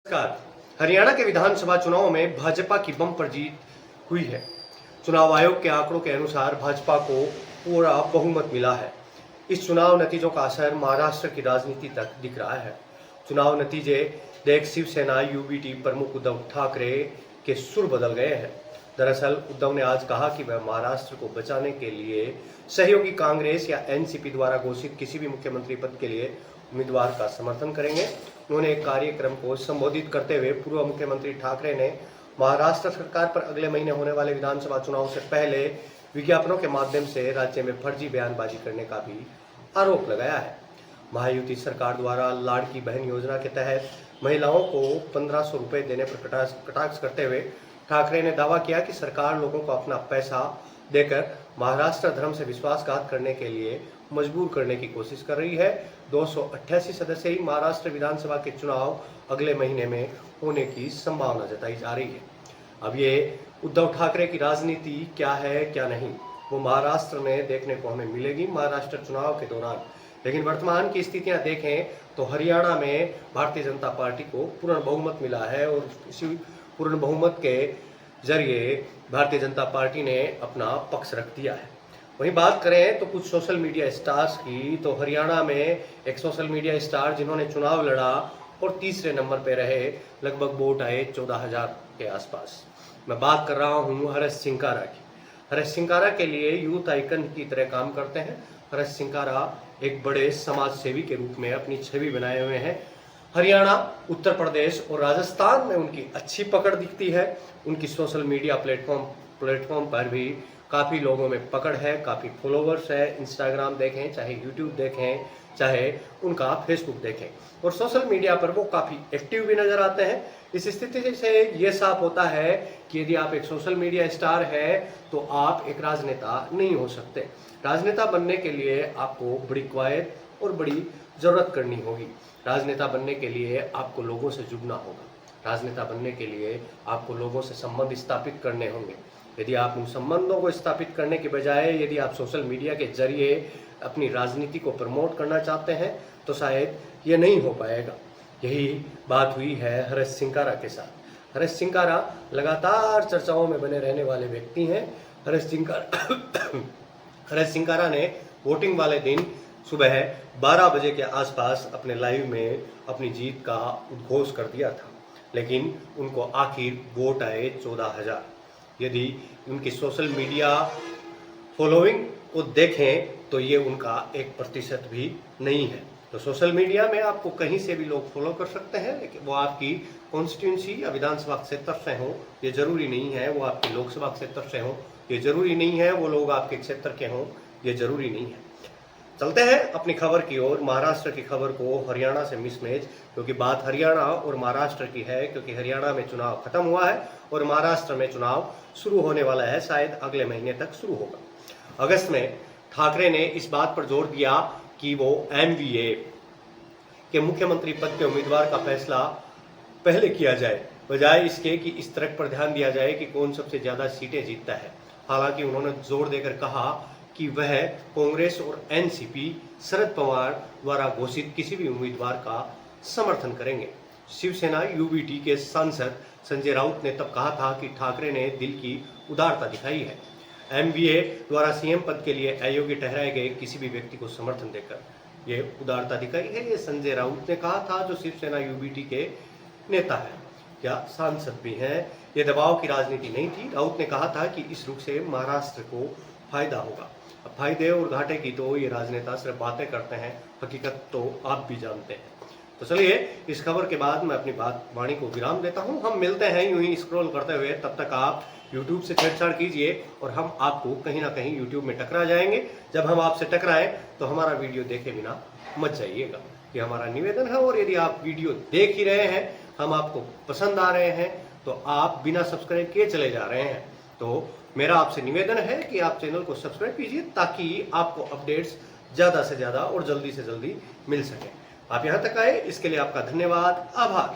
नमस्कार। हरियाणा के विधानसभा चुनाव में भाजपा की बम्पर जीत हुई है। चुनाव आयोग के आंकड़ों के अनुसार भाजपा को पूरा बहुमत मिला है। इस चुनाव नतीजों का असर महाराष्ट्र की राजनीति तक दिख रहा है। चुनाव नतीजे देख शिवसेना यूबीटी प्रमुख उद्धव ठाकरे के सुर बदल गए हैं। दरअसल उद्धव ने आज कहा कि वह महाराष्ट्र को बचाने के लिए सहयोगी कांग्रेस या एनसीपी द्वारा घोषित किसी भी मुख्यमंत्री पद के लिए उम्मीदवार का समर्थन करेंगे। उन्होंने एक कार्यक्रम को संबोधित करते हुए पूर्व मुख्यमंत्री ठाकरे ने महाराष्ट्र सरकार पर अगले महीने होने वाले विधानसभा चुनाव से पहले विज्ञापनों के माध्यम से राज्य में फर्जी बयानबाजी करने का भी आरोप लगाया है। महायुति सरकार द्वारा लाड़की बहन योजना के तहत महिलाओं को 1500 रुपए देने पर कटाक्ष करते हुए ठाकरे ने दावा किया कि सरकार लोगों को अपना पैसा देकर महाराष्ट्र धर्म से विश्वासघात करने के लिए मजबूर करने की कोशिश कर रही है। 288 सदस्यीय महाराष्ट्र विधानसभा के चुनाव अगले महीने में होने की संभावना जताई जा रही है। अब ये उद्धव ठाकरे की राजनीति क्या है क्या नहीं, वो महाराष्ट्र में देखने को हमें मिलेगी महाराष्ट्र चुनाव के दौरान। लेकिन वर्तमान की स्थितियां देखें तो हरियाणा में भारतीय जनता पार्टी को पूर्ण बहुमत मिला है और इसी पूर्ण बहुमत के जरिए भारतीय जनता पार्टी ने अपना पक्ष रख दिया है। वहीं बात करें तो कुछ सोशल मीडिया स्टार्स की, तो हरियाणा में एक सोशल मीडिया स्टार जिन्होंने चुनाव लड़ा और तीसरे नंबर पे रहे, लगभग वोट आए 14,000 के आसपास। मैं बात कर रहा हूं हर्ष सिंकारा की। हर्ष सिंकारा के लिए यूथ आइकन की तरह काम करते हैं। हर्ष सिंकारा एक बड़े समाज सेवी के रूप में अपनी छवि बनाए हुए हैं। हरियाणा, उत्तर प्रदेश और राजस्थान में उनकी अच्छी पकड़ दिखती है। उनकी सोशल मीडिया प्लेटफॉर्म पर भी काफ़ी लोगों में पकड़ है, काफ़ी फॉलोवर्स है। इंस्टाग्राम देखें, चाहे यूट्यूब देखें, चाहे उनका फेसबुक देखें, और सोशल मीडिया पर वो काफ़ी एक्टिव भी नज़र आते हैं। इस स्थिति से ये साफ होता है कि यदि आप एक सोशल मीडिया स्टार हैं तो आप एक राजनेता नहीं हो सकते। राजनेता बनने के लिए आपको बड़ी क्वायत और बड़ी ज़रूरत करनी होगी। राजनेता बनने के लिए आपको लोगों से जुड़ना होगा। राजनेता बनने के लिए आपको लोगों से संबंध स्थापित करने होंगे। यदि आप उन संबंधों को स्थापित करने के बजाय यदि आप सोशल मीडिया के जरिए अपनी राजनीति को प्रमोट करना चाहते हैं तो शायद ये नहीं हो पाएगा। यही बात हुई है हर्ष सिंकारा के साथ। हर्ष सिंकारा लगातार चर्चाओं में बने रहने वाले व्यक्ति हैं। हर्ष सिंकारा ने वोटिंग वाले दिन सुबह 12 बजे के आसपास अपने लाइव में अपनी जीत का उद्घोष कर दिया था, लेकिन उनको आखिर वोट आए 14,000। यदि उनकी सोशल मीडिया फॉलोइंग को देखें तो ये उनका 1% भी नहीं है। तो सोशल मीडिया में आपको कहीं से भी लोग फॉलो कर सकते हैं, लेकिन वो आपकी कॉन्स्टिट्यूंसी या विधानसभा क्षेत्र से हो ये जरूरी नहीं है। वो आपकी लोकसभा क्षेत्र से हो ये जरूरी नहीं है। वो लोग आपके क्षेत्र के हों ये जरूरी नहीं है। चलते हैं अपनी खबर की ओर, महाराष्ट्र की खबर को हरियाणा से मिसमैच, क्योंकि बात हरियाणा और महाराष्ट्र की है। क्योंकि हरियाणा में चुनाव खत्म हुआ है और महाराष्ट्र में चुनाव शुरू होने वाला है, शायद अगले महीने तक शुरू होगा। अगस्त में ठाकरे ने इस बात पर जोर दिया कि वो MVA के मुख्यमंत्री पद के उम्मीदवार का फैसला पहले किया जाए, बजाय इसके कि इस तरह पर ध्यान दिया जाए कि कौन सबसे ज्यादा सीटें जीतता है। हालांकि उन्होंने जोर देकर कहा कि वह कांग्रेस और एनसीपी शरद पवार द्वारा घोषित किसी भी उम्मीदवार का समर्थन करेंगे। शिवसेना यूबीटी के सांसद संजय राउत ने तब कहा था कि ठाकरे ने दिल की उदारता दिखाई है। MVA द्वारा CM पद के लिए अयोग्य ठहराए गए किसी भी व्यक्ति को समर्थन देकर ये उदारता दिखाई है। ये संजय राउत ने कहा था, जो शिवसेना यूबीटी के नेता है या सांसद भी हैं। ये दबाव की राजनीति नहीं थी। राउत ने कहा था कि इस रुख से महाराष्ट्र को फायदा होगा। अब फायदे और घाटे की तो ये राजनेता सिर्फ बातें करते हैं, हकीकत तो आप भी जानते हैं। तो चलिए इस खबर के बाद मैं अपनी वाणी को विराम देता हूं। हम मिलते हैं यूं ही स्क्रॉल करते हुए। तब तक आप YouTube से छेड़छाड़ कीजिए और हम आपको कहीं ना कहीं YouTube में टकरा जाएंगे। जब हम आपसे टकराएं तो हमारा वीडियो देखे बिना मत जाइएगा, ये हमारा निवेदन है। और यदि आप वीडियो देख ही रहे हैं, हम आपको पसंद आ रहे हैं, तो आप बिना सब्सक्राइब किए चले जा रहे हैं, तो मेरा आपसे निवेदन है कि आप चैनल को सब्सक्राइब कीजिए ताकि आपको अपडेट्स ज़्यादा से ज़्यादा और जल्दी से जल्दी मिल सके। आप यहाँ तक आए इसके लिए आपका धन्यवाद, आभार।